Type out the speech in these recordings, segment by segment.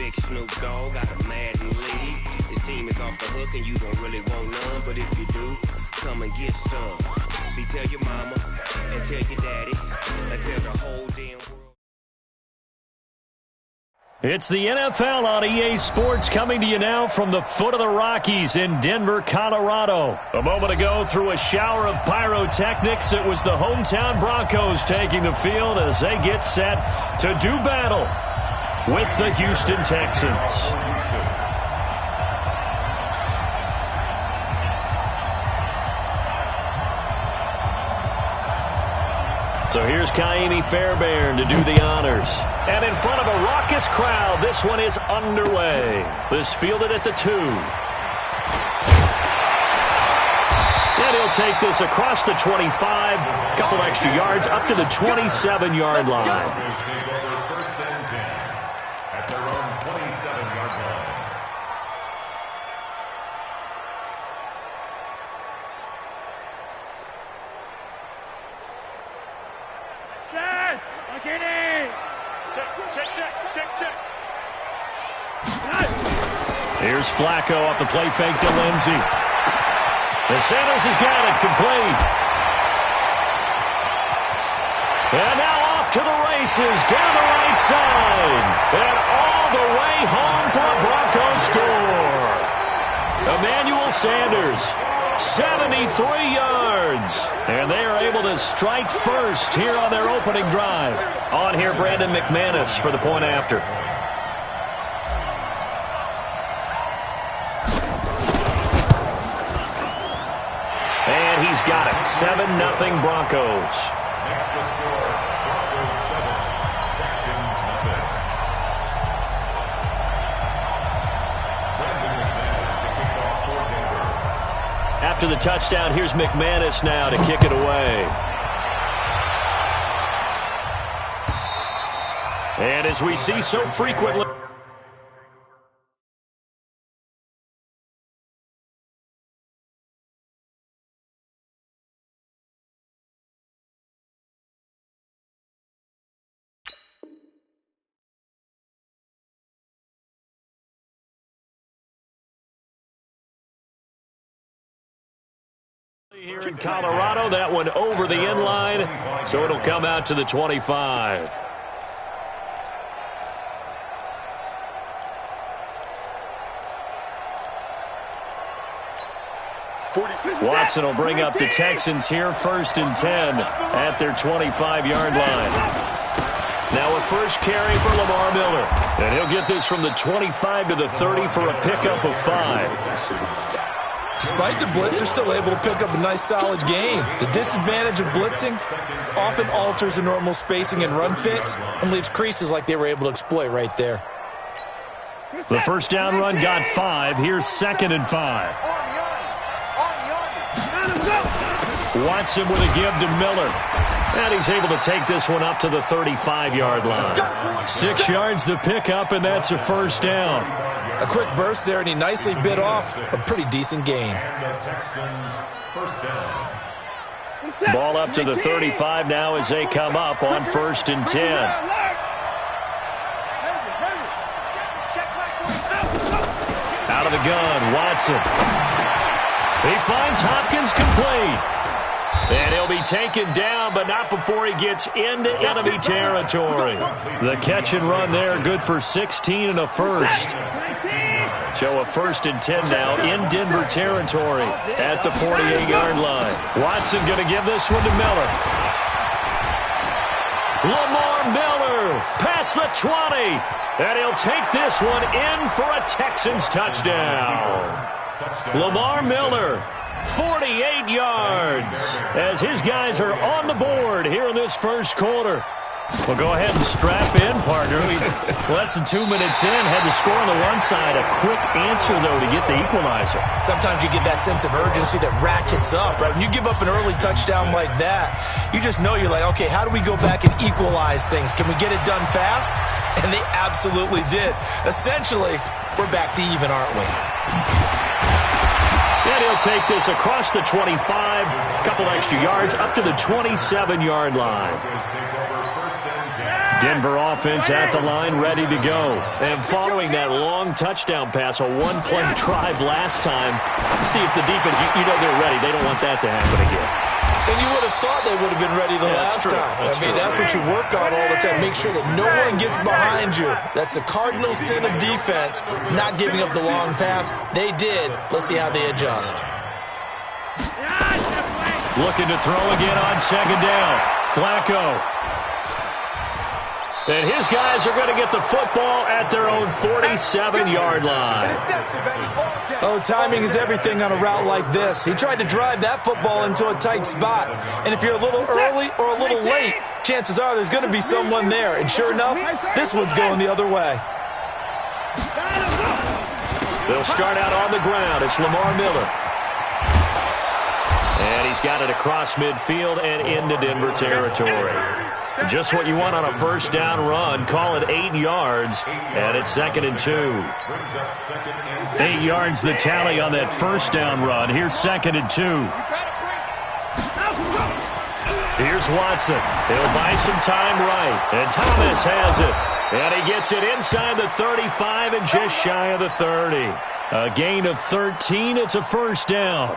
Big Snoop Dogg got a Madden league. This team is off the hook and you don't really want none, but if you do, come and get some. See, tell your mama and tell your daddy and tell the whole damn world. It's the NFL on EA Sports coming to you now from the foot of the Rockies in Denver, Colorado. A moment ago, through a shower of pyrotechnics, it was the hometown Broncos taking the field as they get set to do battle with the Houston Texans. So here's Kaimi Fairbairn to do the honors. And in front of a raucous crowd, this one is underway. This fielded at the 2. And he'll take this across the 25, a couple extra yards, up to the 27-yard line. First and 10 at their own 27-yard line. Here's Flacco off the play fake to Lindsey. And Sanders has got it complete. And now off to the races down the right side. And all the way home for a Broncos score. Emmanuel Sanders, 73 yards. And they are able to strike first here on their opening drive. On here, Brandon McManus for the point after. And he's got it. 7-0 Broncos. Next to score, Broncos 7, Texans nothing. Brandon McManus to kick off for Denver. After the touchdown, here's McManus now to kick it away. And as we see so frequently... Here in Colorado, that one over the end line, so it'll come out to the 25. Watson will bring up the Texans here, 1st and 10 at their 25-yard line. Now a first carry for Lamar Miller, and he'll get this from the 25 to the 30 for a pickup of 5. Despite the blitz, they're still able to pick up a nice, solid gain. The disadvantage of blitzing often alters the normal spacing and run fits and leaves creases like they were able to exploit right there. The first down run got 5. Here's 2nd and 5. Watson with a give to Miller. And he's able to take this one up to the 35-yard line. 6 yards the pickup, and that's a first down. A quick burst there, and he nicely bit off a pretty decent gain. And the Texans first down. Ball up to the 35 now as they come up on 1st and 10. Out of the gun, Watson. He finds Hopkins complete. And he'll be taken down, but not before he gets into enemy territory. The catch and run there, good for 16 and a first. So a 1st and 10 now in Denver territory at the 48-yard line. Watson going to give this one to Miller. Lamar Miller past the 20. And he'll take this one in for a Texans touchdown. Lamar Miller, 48 yards, as his guys are on the board here in this first quarter. Well, go ahead and strap in, partner. Less than 2 minutes in, had the score on the one side. A quick answer, though, to get the equalizer. Sometimes you get that sense of urgency that ratchets up, right? When you give up an early touchdown like that, you just know you're like, okay, how do we go back and equalize things? Can we get it done fast? And they absolutely did. Essentially, we're back to even, aren't we? And he'll take this across the 25, a couple extra yards, up to the 27-yard line. Denver offense at the line, ready to go. And following that long touchdown pass, a one-play drive last time, see if the defense, you know they're ready. They don't want that to happen again. And you would have thought they would have been ready the last time. That's what you work on all the time. Make sure that no one gets behind you. That's the cardinal sin of defense, not giving up the long pass. They did. Let's see how they adjust. Looking to throw again on second down. Flacco. And his guys are going to get the football at their own 47-yard line. Oh, timing is everything on a route like this. He tried to drive that football into a tight spot. And if you're a little early or a little late, chances are there's going to be someone there. And sure enough, this one's going the other way. They'll start out on the ground. It's Lamar Miller. And he's got it across midfield and into Denver territory. Just what you want on a first down run. Call it 8 yards, and it's 2nd and 2. 8 yards the tally on that first down run. Here's 2nd and 2. Here's Watson. He'll buy some time right, and Thomas has it. And he gets it inside the 35 and just shy of the 30. A gain of 13. It's a first down.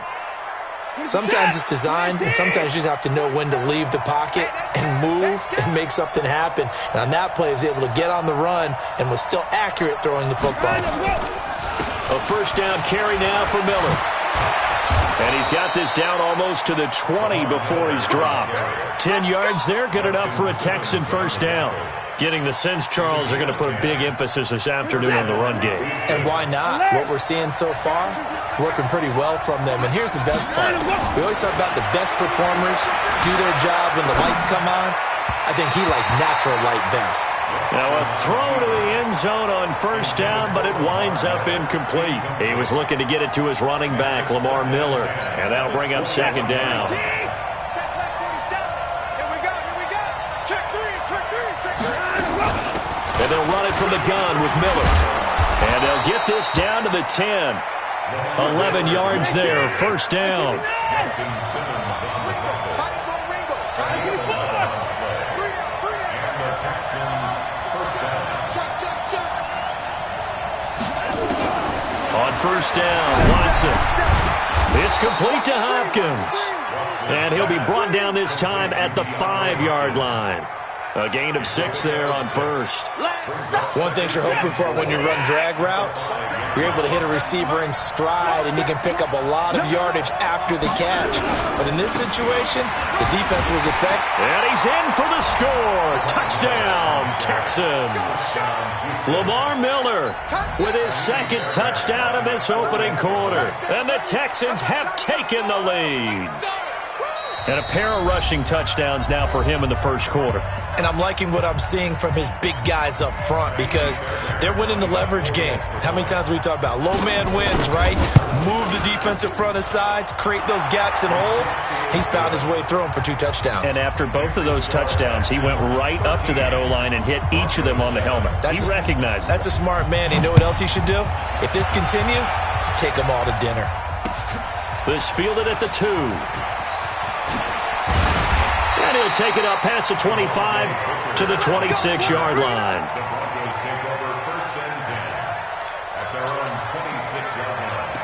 Sometimes it's designed, and sometimes you just have to know when to leave the pocket and move and make something happen. And on that play, he was able to get on the run and was still accurate throwing the football. A first down carry now for Miller. And he's got this down almost to the 20 before he's dropped. 10 yards there, good enough for a Texan first down. Getting the sense, Charles, are going to put a big emphasis this afternoon on the run game. And why not? What we're seeing so far, it's working pretty well from them. And here's the best part. We always talk about the best performers do their job when the lights come on. I think he likes natural light best. Now a throw to the end zone on first down, but it winds up incomplete. He was looking to get it to his running back, Lamar Miller, and that'll bring up second down. And they'll run it from the gun with Miller. And they'll get this down to the 10. 11 yards there, first down. On first down, Watson. It's complete to Hopkins. And he'll be brought down this time at the 5-yard line. A gain of 6 there on first. One thing you're hoping for when you run drag routes, you're able to hit a receiver in stride, and you can pick up a lot of yardage after the catch. But in this situation, the defense was effective. And he's in for the score. Touchdown, Texans. Lamar Miller with his second touchdown of this opening quarter. And the Texans have taken the lead. And a pair of rushing touchdowns now for him in the first quarter. And I'm liking what I'm seeing from his big guys up front because they're winning the leverage game. How many times we talk about low man wins, right? Move the defensive front aside, create those gaps and holes. He's found his way through them for 2 touchdowns. And after both of those touchdowns, he went right up to that O-line and hit each of them on the helmet. He recognized That's a smart man. You know what else he should do? If this continues, take them all to dinner. This fielded at the 2. And he'll take it up past the 25 to the 26-yard line. The Broncos take over first and 10 at their own 26-yard line.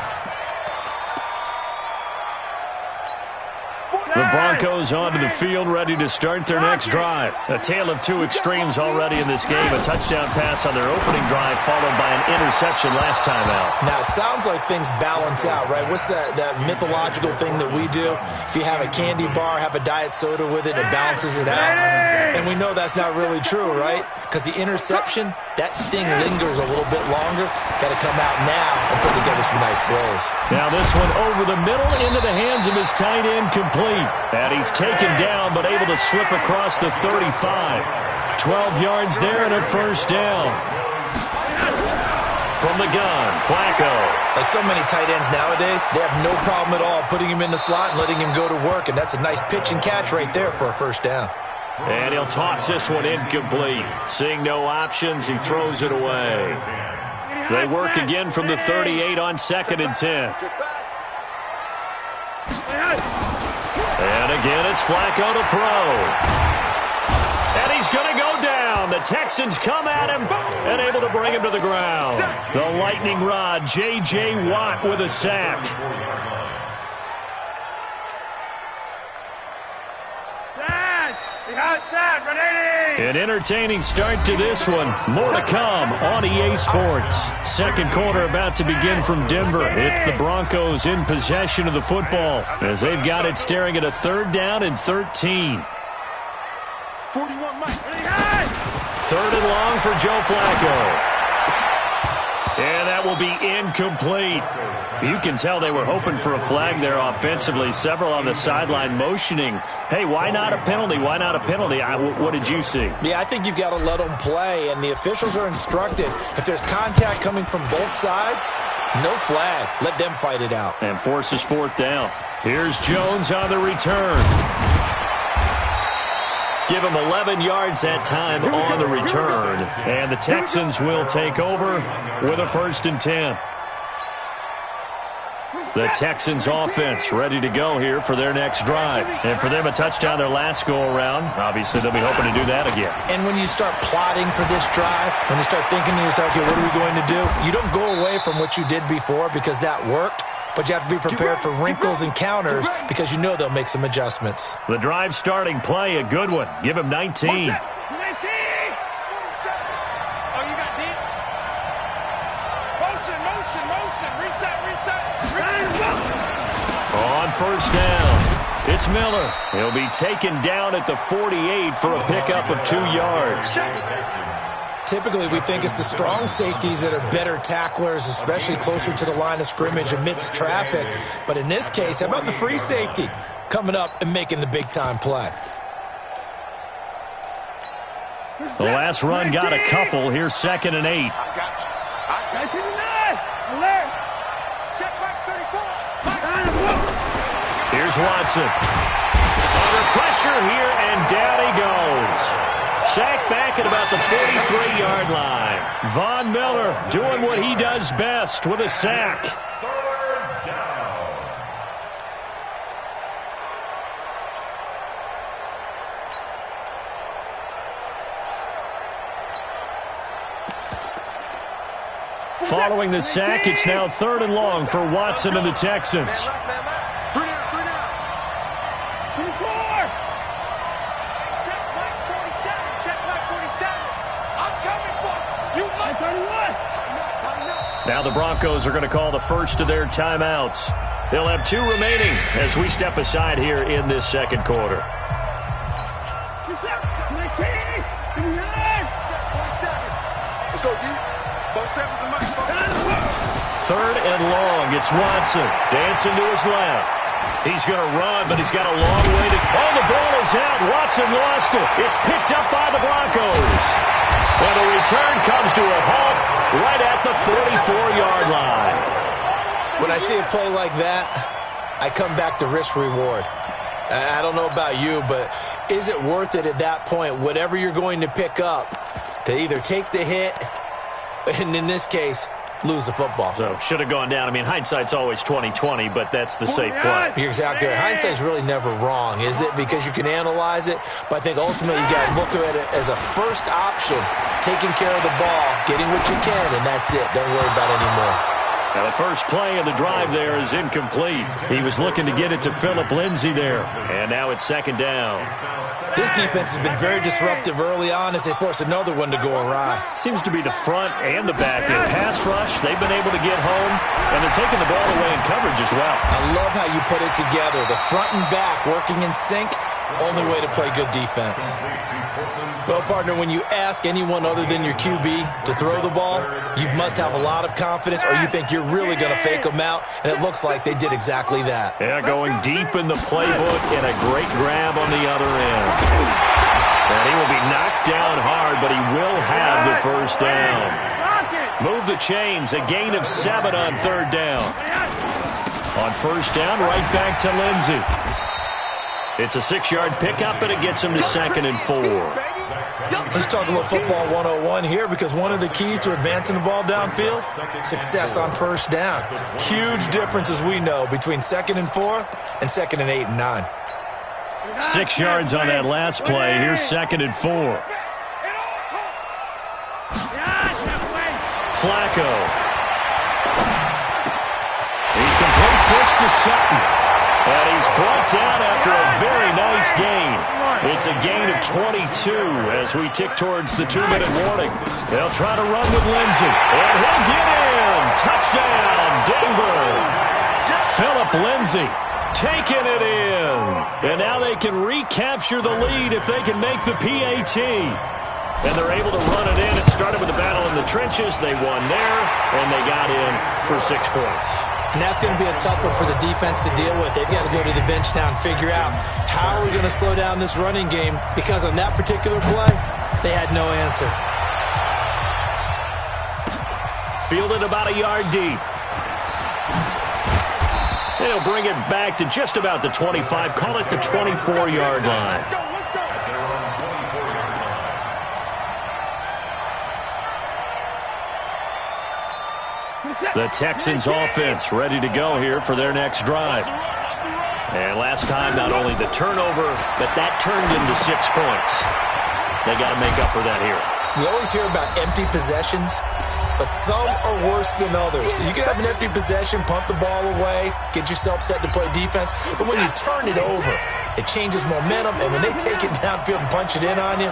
The Broncos onto the field, ready to start their next drive. A tale of 2 extremes already in this game. A touchdown pass on their opening drive, followed by an interception last time out. Now, it sounds like things balance out, right? What's that mythological thing that we do? If you have a candy bar, have a diet soda with it, it balances it out. And we know that's not really true, right? Because the interception, that sting lingers a little bit longer. Got to come out now and put together some nice plays. Now this one over the middle into the hands of his tight end, complete. And he's taken down but able to slip across the 35. 12 yards there and a first down. From the gun, Flacco. Like so many tight ends nowadays, they have no problem at all putting him in the slot and letting him go to work. And that's a nice pitch and catch right there for a first down. And he'll toss this one incomplete. Seeing no options, he throws it away. They work again from the 38 on 2nd and 10. And again, it's Flacco to throw. And he's going to go down. The Texans come at him and able to bring him to the ground. The lightning rod, J.J. Watt with a sack. An entertaining start to this one. More to come on EA Sports. Second quarter about to begin from Denver. It's the Broncos in possession of the football as they've got it staring at a 3rd down and 13. 41 Mike. 3rd and long for Joe Flacco. And that will be incomplete. You can tell they were hoping for a flag there offensively. Several on the sideline motioning, hey, why not a penalty? Why not a penalty? What did you see? Yeah, I think you've got to let them play, and the officials are instructed. If there's contact coming from both sides, no flag. Let them fight it out. And forces 4th down. Here's Jones on the return. Give him 11 yards that time on the return. And the Texans will take over with a 1st and 10. The Texans offense ready to go here for their next drive. And for them, a touchdown their last go-around. Obviously, they'll be hoping to do that again. And when you start plotting for this drive, when you start thinking to yourself, okay, what are we going to do? You don't go away from what you did before because that worked. But you have to be prepared for wrinkles and counters because you know they'll make some adjustments. The drive starting play, a good one. Give him 19. On 1st down, it's Miller. He'll be taken down at the 48 for a pickup of 2 yards. Typically, we think it's the strong safeties that are better tacklers, especially closer to the line of scrimmage amidst traffic. But in this case, how about the free safety coming up and making the big-time play? The last run got a couple. Here's 2nd and 8. Here's Watson. Under pressure here, and down he goes. Sacked back at about the 43-yard line. Von Miller doing what he does best with a sack. 3rd down. Following the sack, it's now 3rd and long for Watson and the Texans. Now the Broncos are going to call the first of their timeouts. They'll have 2 remaining as we step aside here in this second quarter. Let's go, D. 3rd and long. It's Watson dancing to his left. He's going to run, but he's got a long way to go. Oh, the ball is out. Watson lost it. It's picked up by the Broncos. And the return comes to a halt right at the 44-yard line. When I see a play like that, I come back to risk-reward. I don't know about you, but is it worth it at that point, whatever you're going to pick up, to either take the hit, and in this case, lose the football? So, should have gone down. I mean, hindsight's always 20/20, but that's the safe play. You're exactly right. Hindsight's really never wrong, is it? Because you can analyze it, but I think ultimately you got to look at it as a first option, taking care of the ball, getting what you can, and that's it. Don't worry about it anymore. Now, the first play of the drive there is incomplete. He was looking to get it to Phillip Lindsay there, and now it's 2nd down. This defense has been very disruptive early on as they force another one to go awry. Seems to be the front and the back end. Pass rush, they've been able to get home, and they're taking the ball away in coverage as well. I love how you put it together. The front and back working in sync, only way to play good defense. Well, partner, when you ask anyone other than your QB to throw the ball, you must have a lot of confidence or you think you're really going to fake them out, and it looks like they did exactly that. Yeah, going deep in the playbook and a great grab on the other end. And he will be knocked down hard, but he will have the first down. Move the chains, a gain of 7 on 3rd down. On 1st down, right back to Lindsay. It's a 6-yard pickup, and it gets him to 2nd and 4. Let's talk a little football 101 here, because one of the keys to advancing the ball downfield, success on 1st down. Huge difference, as we know, between 2nd and 4 and 2nd and 8 and 9. 6 yards on that last play. Here's 2nd and 4. Flacco. He completes this to Sutton. And he's brought down after a very nice gain. It's a gain of 22 as we tick towards the 2-minute warning. They'll try to run with Lindsay. And he'll get in. Touchdown, Denver. Philip Lindsay taking it in. And now they can recapture the lead if they can make the PAT. And they're able to run it in. It started with a battle in the trenches. They won there, and they got in for 6 points. And that's going to be a tough one for the defense to deal with. They've got to go to the bench now and figure out how are we going to slow down this running game, because on that particular play, they had no answer. Fielded about a yard deep. They'll bring it back to just about the 25. Call it the 24-yard line. The Texans offense ready to go here for their next drive. And last time, not only the turnover, but that turned into 6 points. They got to make up for that here. We always hear about empty possessions, but some are worse than others. You can have an empty possession, pump the ball away, get yourself set to play defense, but when you turn it over, it changes momentum, and when they take it downfield and punch it in on you,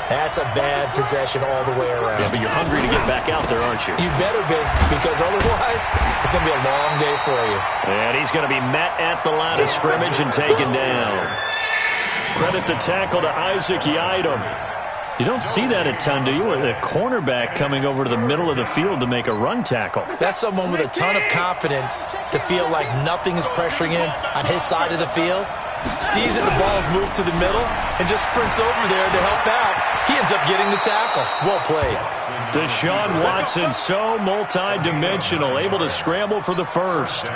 that's a bad possession all the way around. Yeah, but you're hungry to get back out there, aren't you? You better be, because otherwise, it's going to be a long day for you. And he's going to be met at the line of scrimmage and taken down. Credit the tackle to Isaac Yiadom. You don't see that a ton, do you? Or the cornerback coming over to the middle of the field to make a run tackle. That's someone with a ton of confidence to feel like nothing is pressuring him on his side of the field. Sees that the ball's moved to the middle and just sprints over there to help out. He ends up getting the tackle. Well played. Deshaun Watson, so multi-dimensional, able to scramble for the first.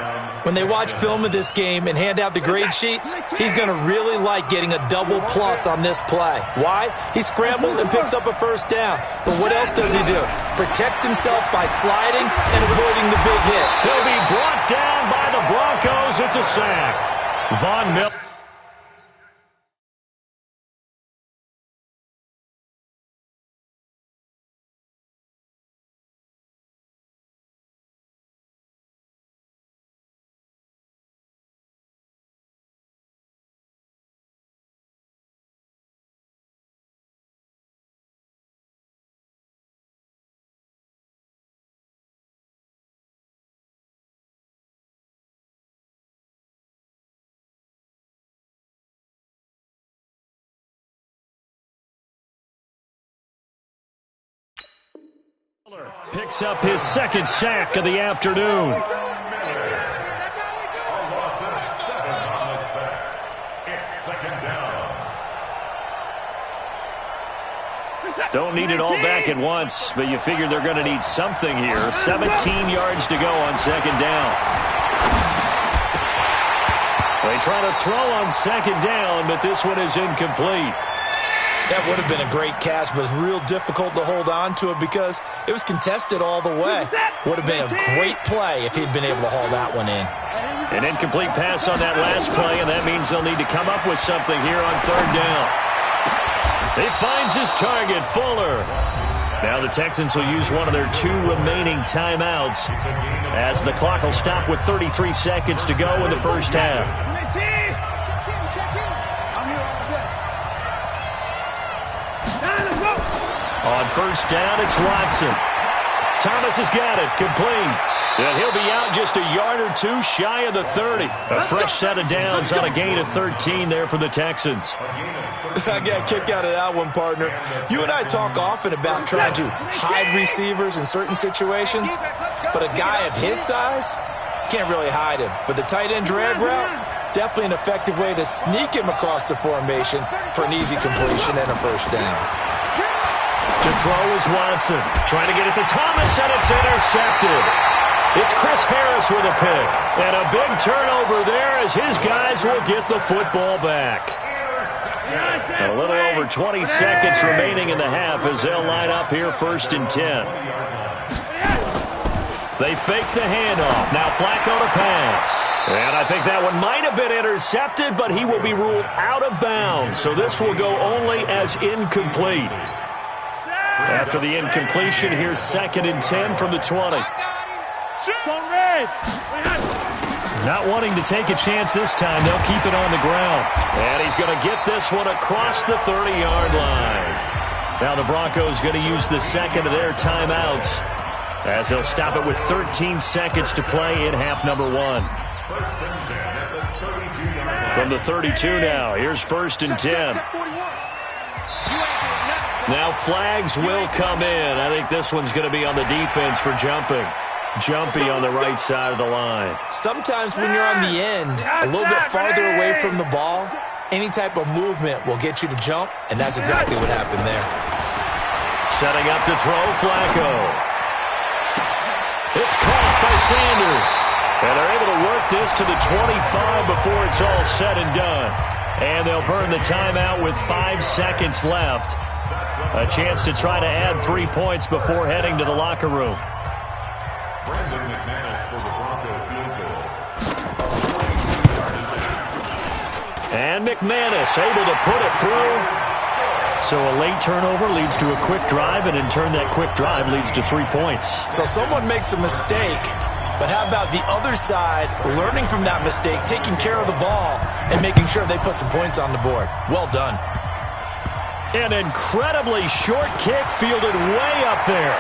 When they watch film of this game and hand out the grade sheets, he's going to really like getting a double plus on this play. Why? He scrambles and picks up a first down. But what else does he do? Protects himself by sliding and avoiding the big hit. He'll be brought down by the Broncos. It's a sack. Von Miller. Picks up his second sack of the afternoon. A loss of 7 on the sack. It's 2nd down. Don't need it all back at once, but you figure they're going to need something here. 17 yards to go on 2nd down. They try to throw on 2nd down, but this one is incomplete. That would have been a great catch, but it's real difficult to hold on to it because it was contested all the way. Would have been a great play if he'd been able to haul that one in. An incomplete pass on that last play, and that means they'll need to come up with something here on 3rd down. He finds his target, Fuller. Now the Texans will use one of their 2 remaining timeouts as the clock will stop with 33 seconds to go in the first half. On 1st down, it's Watson. Thomas has got it, complete. And he'll be out just a yard or 2 shy of the 30. A fresh set of downs on a gain of 13 there for the Texans. I got a kick out of that one, partner. You and I talk often about trying to hide receivers in certain situations, but a guy of his size can't really hide him. But the tight end drag route, definitely an effective way to sneak him across the formation for an easy completion and a first down. To throw is Watson. Trying to get it to Thomas, and it's intercepted. It's Chris Harris with a pick. And a big turnover there as his guys will get the football back. And a little over 20 seconds remaining in the half as they'll line up here 1st and 10. They fake the handoff. Now Flacco to pass. And I think that one might have been intercepted, but he will be ruled out of bounds. So this will go only as incomplete. After the incompletion, here's 2nd and 10 from the 20. Not wanting to take a chance this time. They'll keep it on the ground. And he's going to get this one across the 30-yard line. Now the Broncos going to use the second of their timeouts as they'll stop it with 13 seconds to play in half number 1. From the 32 now, here's 1st and 10. Now flags will come in. I think this one's going to be on the defense for jumping. Jumpy on the right side of the line. Sometimes when you're on the end, a little bit farther away from the ball, any type of movement will get you to jump, and that's exactly what happened there. Setting up to throw, Flacco. It's caught by Sanders. And they're able to work this to the 25 before it's all said and done. And they'll burn the timeout with 5 seconds left. A chance to try to add 3 points before heading to the locker room. And McManus able to put it through. So a late turnover leads to a quick drive, and in turn that quick drive leads to 3 points. So someone makes a mistake, but how about the other side learning from that mistake, taking care of the ball, and making sure they put some points on the board? Well done. An incredibly short kick fielded way up there.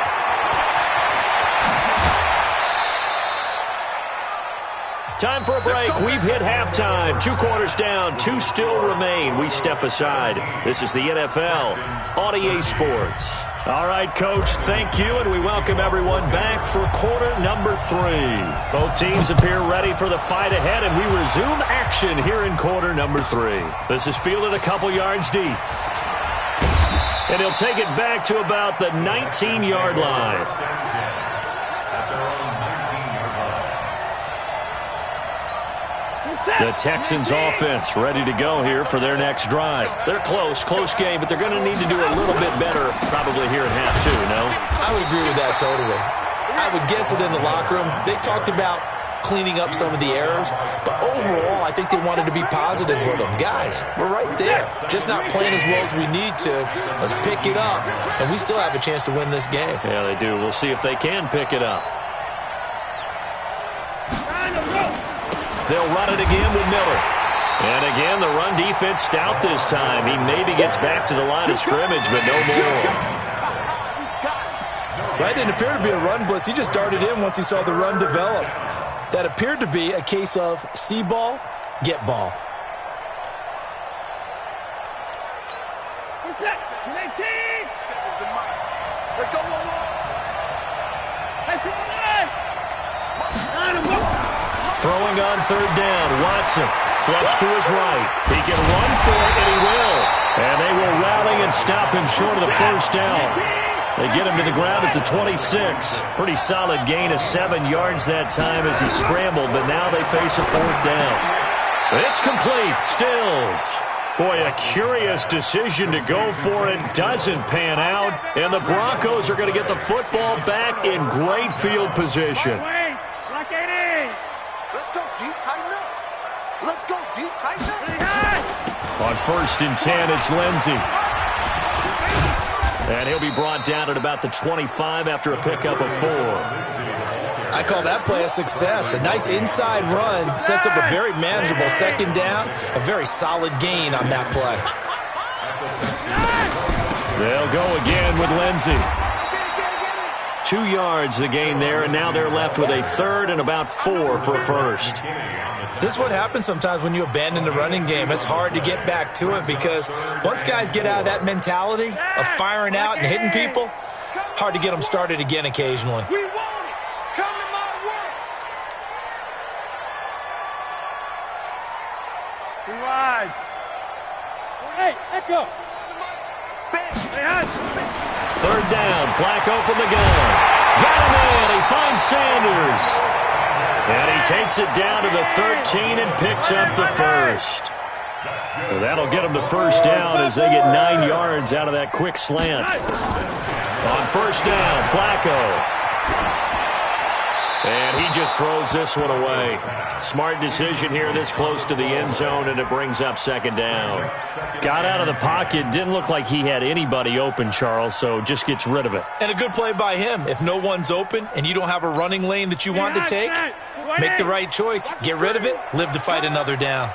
Time for a break. We've hit halftime. 2 quarters down. 2 still remain. We step aside. This is the NFL on EA Sports. All right, Coach, thank you, and we welcome everyone back for quarter number 3. Both teams appear ready for the fight ahead, and we resume action here in quarter number 3. This is fielded a couple yards deep. And he'll take it back to about the 19-yard line. The Texans offense ready to go here for their next drive. They're close game, but they're going to need to do a little bit better probably here in half 2, no? I would agree with that totally. I would guess it in the locker room. They talked about cleaning up some of the errors, but overall, I think they wanted to be positive with them. Guys, we're right there. Just not playing as well as we need to. Let's pick it up, and we still have a chance to win this game. Yeah, they do. We'll see if they can pick it up. They'll run it again with Miller. And again, the run defense stout this time. He maybe gets back to the line of scrimmage, but no more. Right, didn't appear to be a run blitz. He just darted in once he saw the run develop. That appeared to be a case of see ball, get ball. Let's go, Throwing on 3rd down, Watson. Flush to his right. He can run for it, and he will. And they will rally and stop him short of the 1st down. They get him to the ground at the 26. Pretty solid gain of 7 yards that time as he scrambled, but now they face a 4th down. It's complete. Stills. Boy, a curious decision to go for it. Doesn't pan out. And the Broncos are going to get the football back in great field position. Let's go, D, tighten up. On 1st and 10, it's Lindsey. And he'll be brought down at about the 25 after a pickup of 4. I call that play a success. A nice inside run sets up a very manageable 2nd down. A very solid gain on that play. They'll go again with Lindsey. 2 yards the gain there, and now they're left with a 3rd and about 4 for a 1st. This is what happens sometimes when you abandon the running game. It's hard to get back to it because once guys get out of that mentality of firing out and hitting people, hard to get them started again occasionally. We want it. Come to my work. Rewind. Hey, echo. 3rd down, Flacco from the gun. Got him in, he finds Sanders. And he takes it down to the 13 and picks up the 1st. So that'll get him the 1st down as they get 9 yards out of that quick slant. On 1st down, Flacco. And he just throws this one away. Smart decision here this close to the end zone, and it brings up second down. Got out of the pocket. Didn't look like he had anybody open, Charles, so just gets rid of it. And a good play by him. If no one's open and you don't have a running lane that you want to take, make the right choice. Get rid of it. Live to fight another down.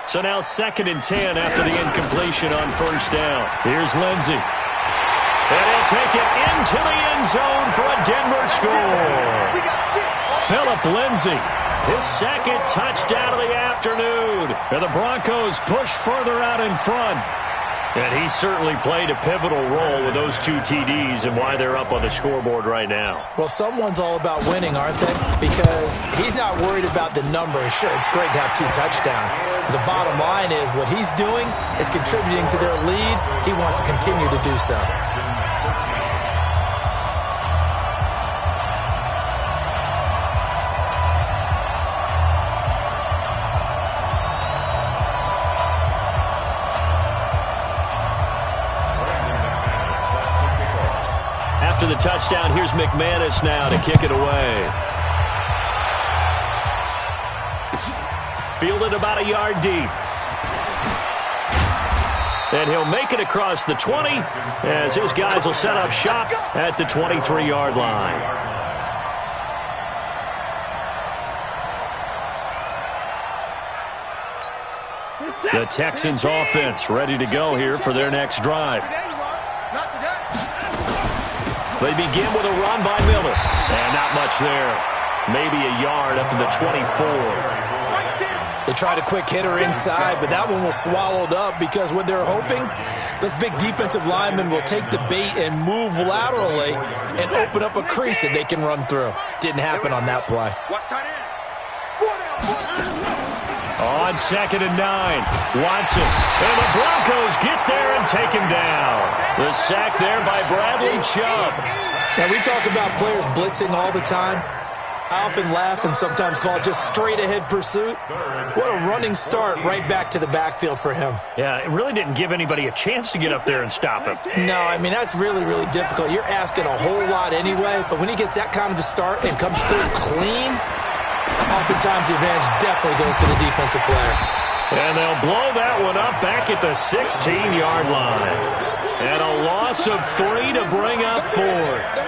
So now 2nd and 10 after the incompletion on first down. Here's Lindsey. And he'll take it into the end zone for a Denver score. Phillip Lindsey, his 2nd touchdown of the afternoon. And the Broncos push further out in front. And he certainly played a pivotal role with those 2 TDs and why they're up on the scoreboard right now. Well, someone's all about winning, aren't they? Because he's not worried about the number. Sure, it's great to have 2 touchdowns. But the bottom line is what he's doing is contributing to their lead. He wants to continue to do so. After the touchdown, here's McManus now to kick it away. Fielded about a yard deep. And he'll make it across the 20 as his guys will set up shop at the 23-yard line. The Texans offense ready to go here for their next drive. They begin with a run by Miller. And not much there. Maybe a yard up to the 24. They tried a quick hitter inside, but that one was swallowed up because what they're hoping, those big defensive linemen will take the bait and move laterally and open up a crease that they can run through. Didn't happen on that play. On 2nd and 9, Watson. And the Broncos get there and take him down. The sack there by Bradley Chubb. Now, we talk about players blitzing all the time. I often laugh and sometimes call it just straight-ahead pursuit. What a running start right back to the backfield for him. Yeah, it really didn't give anybody a chance to get up there and stop him. No, I mean, that's really, really difficult. You're asking a whole lot anyway, but when he gets that kind of a start and comes through clean, oftentimes the advantage definitely goes to the defensive player. And they'll blow that one up back at the 16-yard line. And a loss of 3 to bring up 4th.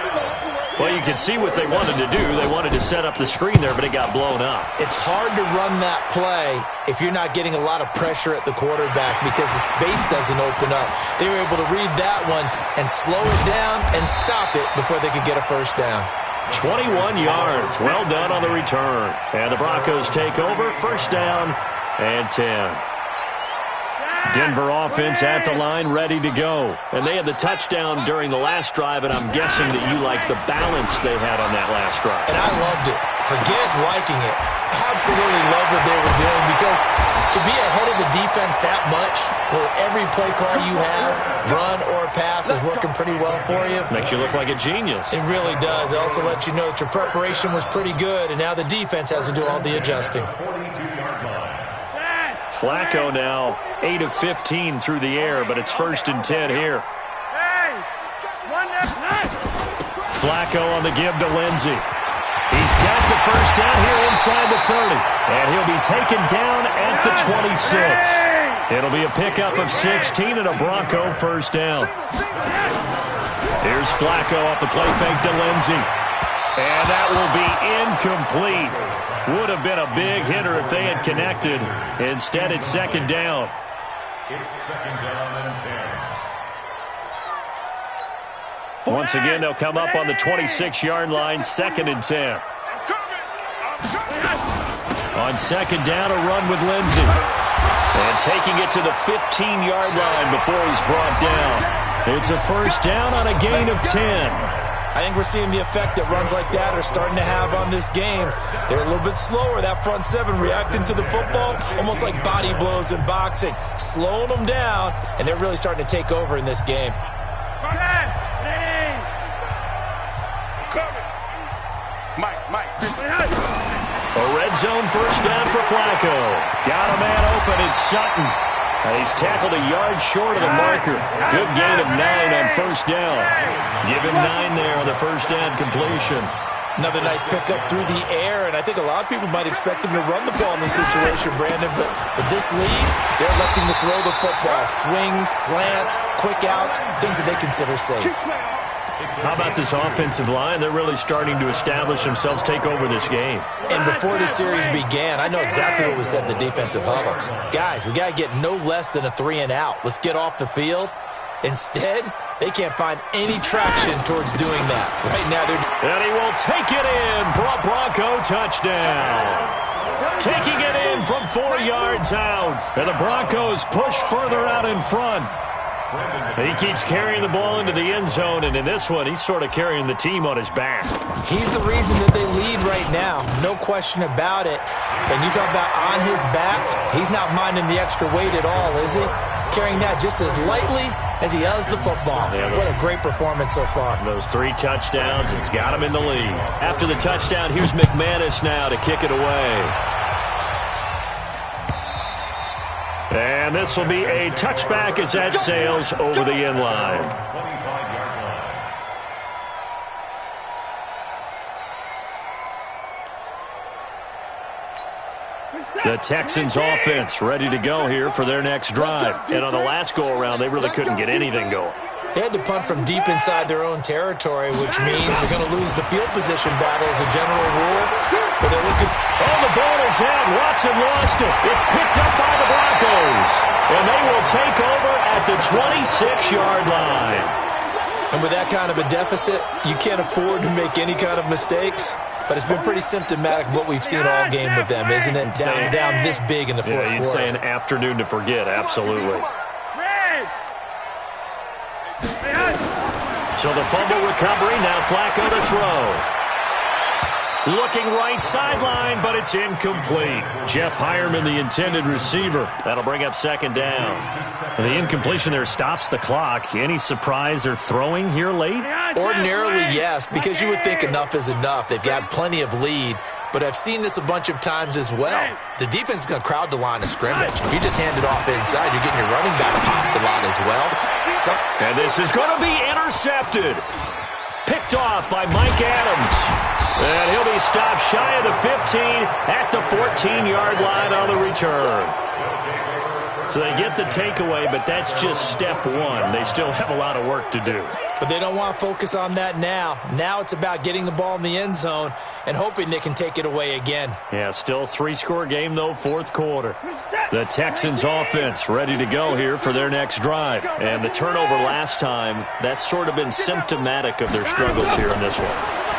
Well, you can see what they wanted to do. They wanted to set up the screen there, but it got blown up. It's hard to run that play if you're not getting a lot of pressure at the quarterback because the space doesn't open up. They were able to read that one and slow it down and stop it before they could get a first down. 21 yards. Well done on the return. And the Broncos take over. First down and 10. Denver offense at the line, ready to go. And they had the touchdown during the last drive, and I'm guessing that you like the balance they had on that last drive. And I loved it. Forget liking it. Absolutely love what they were doing because to be ahead of the defense that much, where every play call you have, run or pass, is working pretty well for you. Makes you look like a genius. It really does. It also lets you know that your preparation was pretty good, and now the defense has to do all the adjusting. Flacco now 8 of 15 through the air, but it's 1st and 10 here. Flacco on the give to Lindsey. He's got the first down here inside the 30, and he'll be taken down at the 26. It'll be a pickup of 16 and a Bronco first down. Here's Flacco off the play fake to Lindsey. And that will be incomplete. Would have been a big hitter if they had connected. Instead, it's 2nd down. It's 2nd down and 10. Once again, they'll come up on the 26-yard line, 2nd and 10. On 2nd down, a run with Lindsey. And taking it to the 15-yard line before he's brought down. It's a first down on a gain of 10. I think we're seeing the effect that runs like that are starting to have on this game. They're a little bit slower, that front seven, reacting to the football, almost like body blows in boxing, slowing them down, and they're really starting to take over in this game. A red zone first down for Flacco. Got a man open, it's Sutton. He's tackled a yard short of the marker. Good gain of 9 on first down. Give him 9 there on the first down completion. Another nice pickup through the air, and I think a lot of people might expect him to run the ball in this situation, Brandon, but with this lead, they're electing to throw the football. Swings, slants, quick outs, things that they consider safe. How about this offensive line? They're really starting to establish themselves, take over this game. And before this series began, I know exactly what was said in the defensive huddle. Guys, we got to get no less than a 3-and-out. Let's get off the field. Instead, they can't find any traction towards doing that. Right now, and he will take it in for a Bronco touchdown. Taking it in from 4 yards out. And the Broncos push further out in front. He keeps carrying the ball into the end zone, and in this one, he's sort of carrying the team on his back. He's the reason that they lead right now. No question about it. And you talk about on his back, he's not minding the extra weight at all, is he? Carrying that just as lightly as he does the football. Yeah, what a great performance so far. Those 3 touchdowns, it's got him in the lead. After the touchdown, here's McManus now to kick it away. And this will be a touchback as that sails over the end line. The Texans offense ready to go here for their next drive. And on the last go-around, they really couldn't get anything going. They had to punt from deep inside their own territory, which means you're going to lose the field position battle as a general rule. But they're looking... Oh, the ball is out. Watson lost it. It's picked up by the Broncos. And they will take over at the 26-yard line. And with that kind of a deficit, you can't afford to make any kind of mistakes. But it's been pretty symptomatic of what we've seen all game with them, isn't it? Down this big in the fourth quarter. You'd say an afternoon to forget, absolutely. So the fumble recovery, now Flacco to throw. Looking right sideline, but it's incomplete. Jeff Hireman, the intended receiver. That'll bring up second down. And the incompletion there stops the clock. Any surprise they're throwing here late? Ordinarily, yes, because you would think enough is enough. They've got plenty of lead. But I've seen this a bunch of times as well. The defense is going to crowd the line of scrimmage. If you just hand it off inside, you're getting your running back popped a lot as well. And this is going to be intercepted. Picked off by Mike Adams. And he'll be stopped shy of the 15 at the 14-yard line on the return. So they get the takeaway, but that's just step one. They still have a lot of work to do. But they don't want to focus on that now. Now it's about getting the ball in the end zone and hoping they can take it away again. Yeah, still 3-score game, though, fourth quarter. The Texans offense ready to go here for their next drive. And the turnover last time, that's sort of been symptomatic of their struggles here in this one.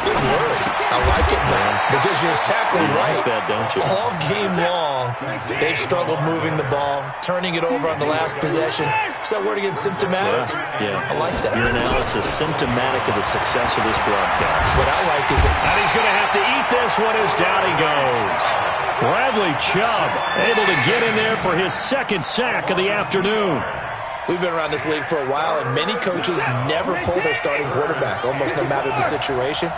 Good word. I like it, man, because you're exactly right. Like that, don't you? All game long, they've struggled moving the ball, turning it over on the last possession. Is that word again, symptomatic? Yeah. I like that. Your analysis, symptomatic of the success of this broadcast. What I like is that... And he's going to have to eat this one as down he goes. Bradley Chubb able to get in there for his second sack of the afternoon. We've been around this league for a while, and many coaches never pull their starting quarterback, almost no matter the situation.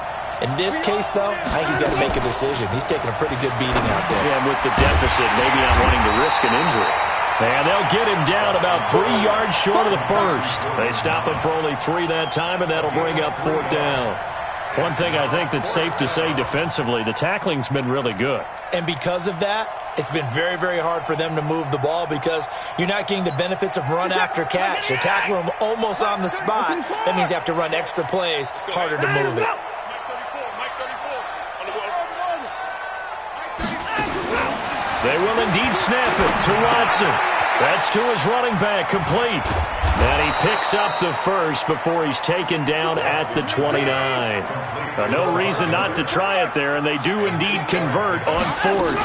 In this case, though, I think he's got to make a decision. He's taking a pretty good beating out there. Yeah, and with the deficit, maybe not wanting to risk an injury. And they'll get him down about 3 yards short of the first. They stop him for only 3 that time, and that'll bring up fourth down. One thing I think that's safe to say defensively, the tackling's been really good. And because of that, it's been very, very hard for them to move the ball because you're not getting the benefits of run after catch. They tackle them almost on the spot. That means you have to run extra plays, harder to move it. They will indeed snap it to Watson. That's to his running back, complete. And he picks up the first before he's taken down at the 29. No reason not to try it there, and they do indeed convert on fourth.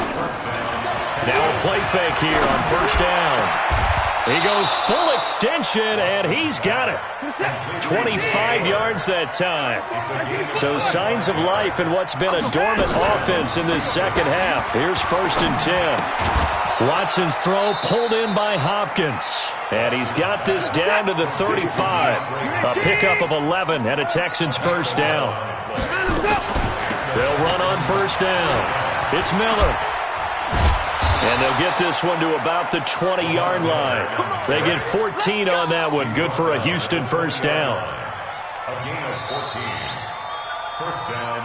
Now a play fake here on first down. He goes full extension, and he's got it. 25 yards that time. So signs of life in what's been a dormant offense in this second half. Here's 1st and 10. Watson's throw pulled in by Hopkins. And he's got this down to the 35. A pickup of 11 and a Texans first down. They'll run on first down. It's Miller. And they'll get this one to about the 20-yard line. They get 14 on that one. Good for a Houston first down. A gain of 14. First down,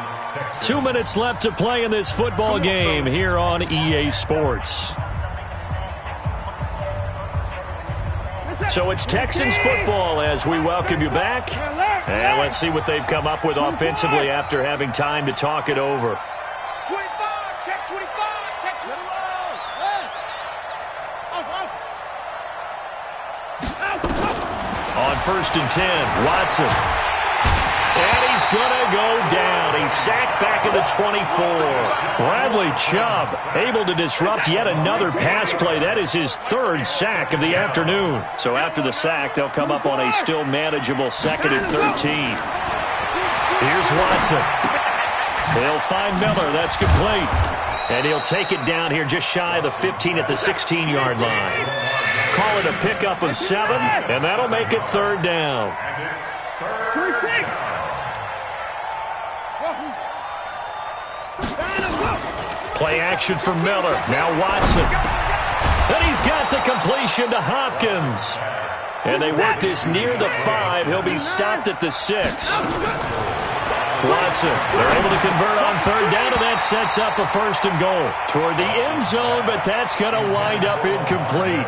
2 minutes left to play in this football game here on EA Sports. So it's Texans football as we welcome you back. And let's see what they've come up with offensively after having time to talk it over. 25, check 25, check 25. On 1st and 10, Watson. And he's going to go down. He's sacked back at the 24. Bradley Chubb able to disrupt yet another pass play. That is his 3rd sack of the afternoon. So after the sack, they'll come up on a still manageable 2nd and 13. Here's Watson. He'll find Miller. That's complete. And he'll take it down here just shy of the 15 at the 16-yard line. Call it a pickup of 7, and that'll make it 3rd down. Play action for Miller. Now Watson. And he's got the completion to Hopkins. And they work this near the 5. He'll be stopped at the 6. Watson, they're able to convert on 3rd down, and that sets up a 1st and goal toward the end zone, but that's going to wind up incomplete.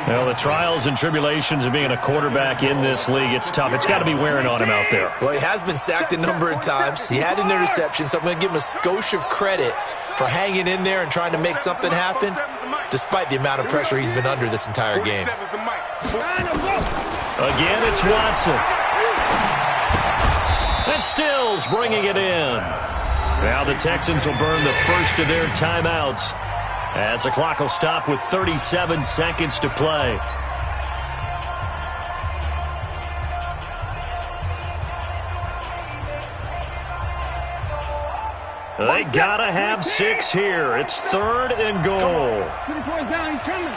Well, the trials and tribulations of being a quarterback in this league, it's tough. It's got to be wearing on him out there. Well, he has been sacked a number of times. He had an interception, so I'm going to give him a skosh of credit for hanging in there and trying to make something happen, despite the amount of pressure he's been under this entire game. Again, it's Watson. And Stills bringing it in. Now the Texans will burn the first of their timeouts as the clock will stop with 37 seconds to play. They gotta have 6 here. It's 3rd and goal. 24 down, he's coming.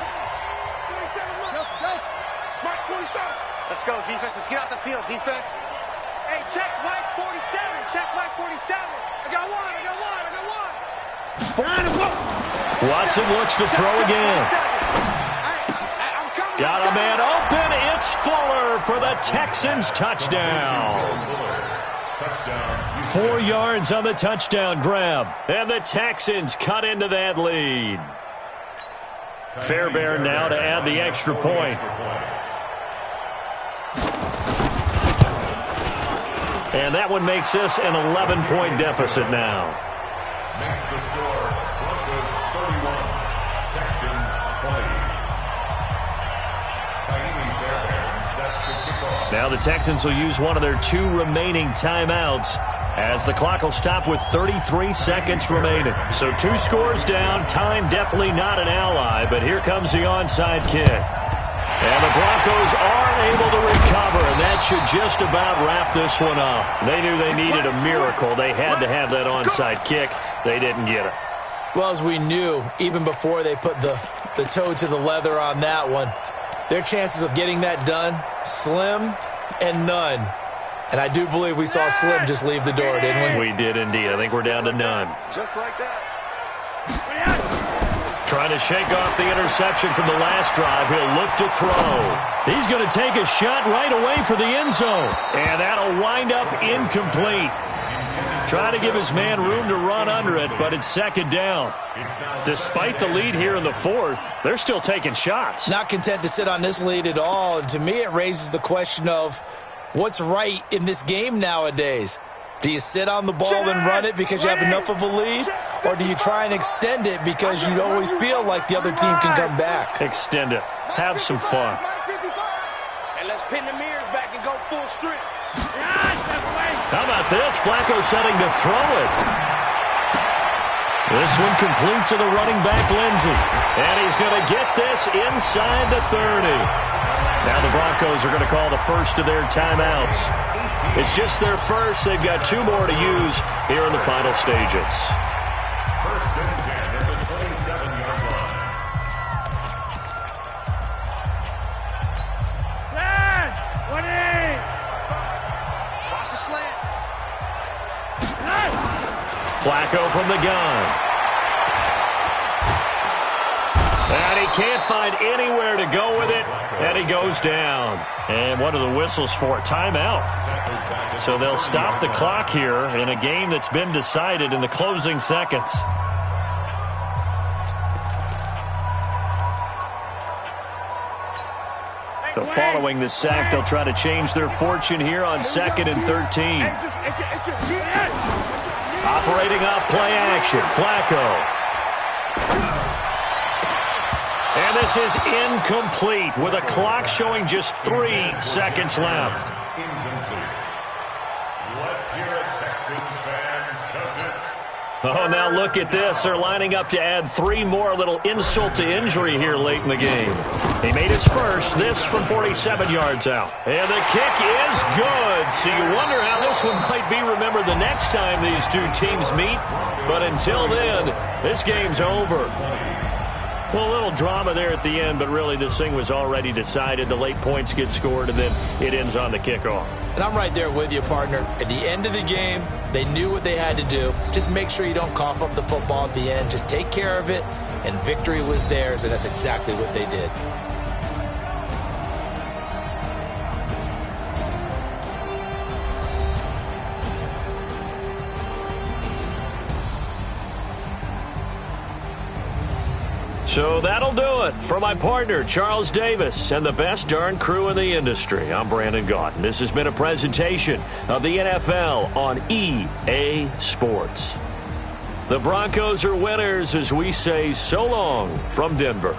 Let's go, defense. Let's get out the field, defense. Hey, check Mike 47. Check Mike 47. I got one. Watson looks to throw again. Got a man open. It's Fuller for the Texans touchdown. 4 yards on the touchdown grab. And the Texans cut into that lead. Fairbairn now to add the extra point. And that one makes this an 11-point deficit now. Makes the score Broncos 31, Texans 20. Fairbairn set to kick off. Now the Texans will use one of their 2 remaining timeouts as the clock will stop with 33 seconds remaining. So 2 scores down. Time definitely not an ally, but here comes the onside kick. And the Broncos are able to recover, and that should just about wrap this one up. They knew they needed a miracle. They had to have that onside kick. They didn't get it. Well, as we knew, even before they put the toe to the leather on that one, their chances of getting that done, slim and none. And I do believe we saw Slim just leave the door, didn't we? We did indeed. I think we're down to none. Just like that. Trying to shake off the interception from the last drive. He'll look to throw. He's going to take a shot right away for the end zone. And that'll wind up incomplete. Trying to give his man room to run under it, but it's 2nd down. Despite the lead here in the 4th, they're still taking shots. Not content to sit on this lead at all. And to me, it raises the question of what's right in this game nowadays. Do you sit on the ball and run it because you have enough of a lead? Or do you try and extend it because you always feel like the other team can come back? Extend it. Have some fun. And let's pin the mirrors back and go full strength. How about this? Flacco setting to throw it. This one complete to the running back, Lindsey. And he's going to get this inside the 30. Now the Broncos are going to call the first of their timeouts. It's just their first. They've got 2 more to use here in the final stages. 1st and 10 at the 27-yard line. Watch the slant. Flacco from the gun. And he can't find anywhere to go with it, and he goes down. And what are the whistles for? Timeout. So they'll stop the clock here in a game that's been decided in the closing seconds. So following the sack, they'll try to change their fortune here on 2nd and 13. Operating off play action, Flacco. And this is incomplete with a clock showing just 3 seconds left. Incomplete. Let's hear it, Texans fans, because it's... Oh, now look at this. They're lining up to add 3 more, a little insult to injury here late in the game. He made his first, this from 47 yards out. And the kick is good. So you wonder how this one might be remembered the next time these two teams meet. But until then, this game's over. Well, a little drama there at the end, but really this thing was already decided. The late points get scored, and then it ends on the kickoff. And I'm right there with you, partner. At the end of the game, they knew what they had to do. Just make sure you don't cough up the football at the end. Just take care of it, and victory was theirs, and that's exactly what they did. So that'll do it for my partner, Charles Davis, and the best darn crew in the industry. I'm Brandon Gaudin. This has been a presentation of the NFL on EA Sports. The Broncos are winners as we say so long from Denver.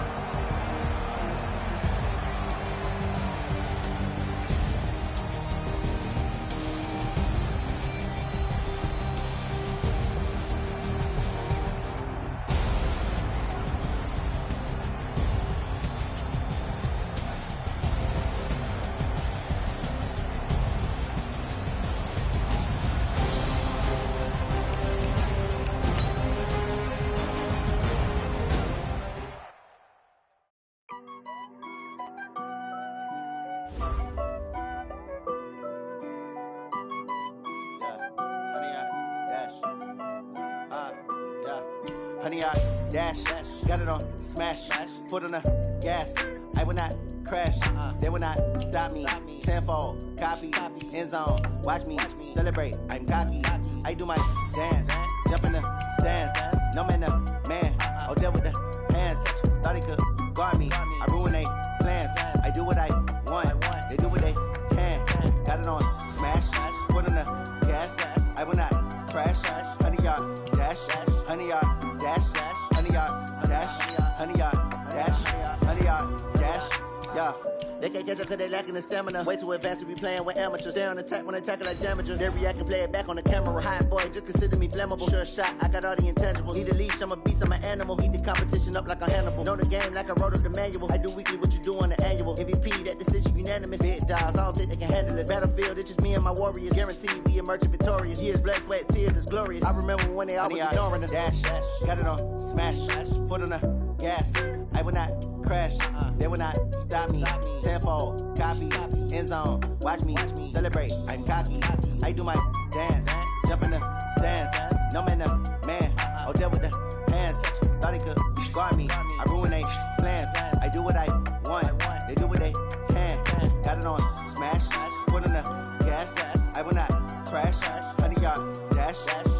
Honey, I dash, got it on, smash, foot on the gas. I will not crash, they will not stop me. Tenfold, copy, end zone, watch me celebrate. I'm cocky, I do my dance, jump in the stands. No man, the man, oh, there with the hands. Thought he could guard me, I ruin they plans. I do what I want, they do what they can. Got it on, smash, foot on the gas. I will not crash, honey, y'all dash, honey, y'all dash, honey, y'all dash, honey, y'all dash, honey, y'all dash, yeah. They can't catch up cause they lacking the stamina. Way too advanced to be playing with amateurs. They on attack when they tackle like damager. They react and play it back on the camera. Hot boy, just consider me flammable. Sure shot, I got all the intangibles. Need a leash, I'm a beast, I'm an animal. Eat the competition up like a Hannibal. Know the game like I wrote up the manual. I do weekly what you do on the annual. MVP, that decision unanimous. Big dogs, I don't think they can handle this. Battlefield, it's just me and my warriors. Guaranteed we emerge victorious. Years, blood, sweat, tears, is glorious. I remember when they always ignoring us. Dash, got it on, smash, foot on the gas. I will not crash, they will not stop me. Tenfold, copy, end zone, watch me celebrate. I'm cocky, I do my dance, jump in the stands. No man, the man, oh, there with the hands. Thought he could guard me, I ruin they plans. I do what I want, they do what they can. Got it on, smash, foot on the gas. I will not crash, honey, y'all dash,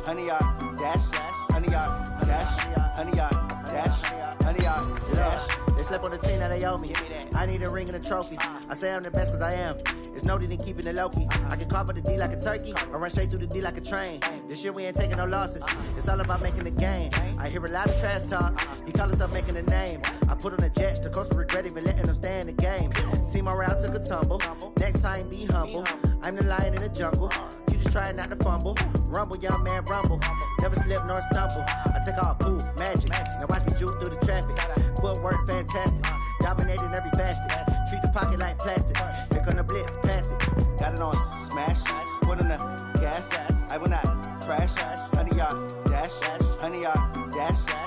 honey, y'all dash, honey, y'all dash, honey, y'all dash, honey, y'all dash. They slept on the team, now they owe me. I need a ring and a trophy. I say I'm the best cause I am. It's no need in keeping it low-key. I can carve up the D like a turkey or run straight through the D like a train. This year we ain't taking no losses. It's all about making the game. I hear a lot of trash talk. He call himself making a name. I put on the Jets. The coach will regret even letting them stay in the game. Team around took a tumble. Next time be humble. I'm the lion in the jungle. You just trying not to fumble. Rumble, young man, rumble. Never slip nor stumble. I take off, poof, magic. Now watch me juke through the traffic. Footwork fantastic. Dominating every facet. Treat the pocket like plastic. Here come the blitz, pass it. Got it on, smash. Foot on the gas. I will not crash. Honey, y'all dash. Honey, y'all dash.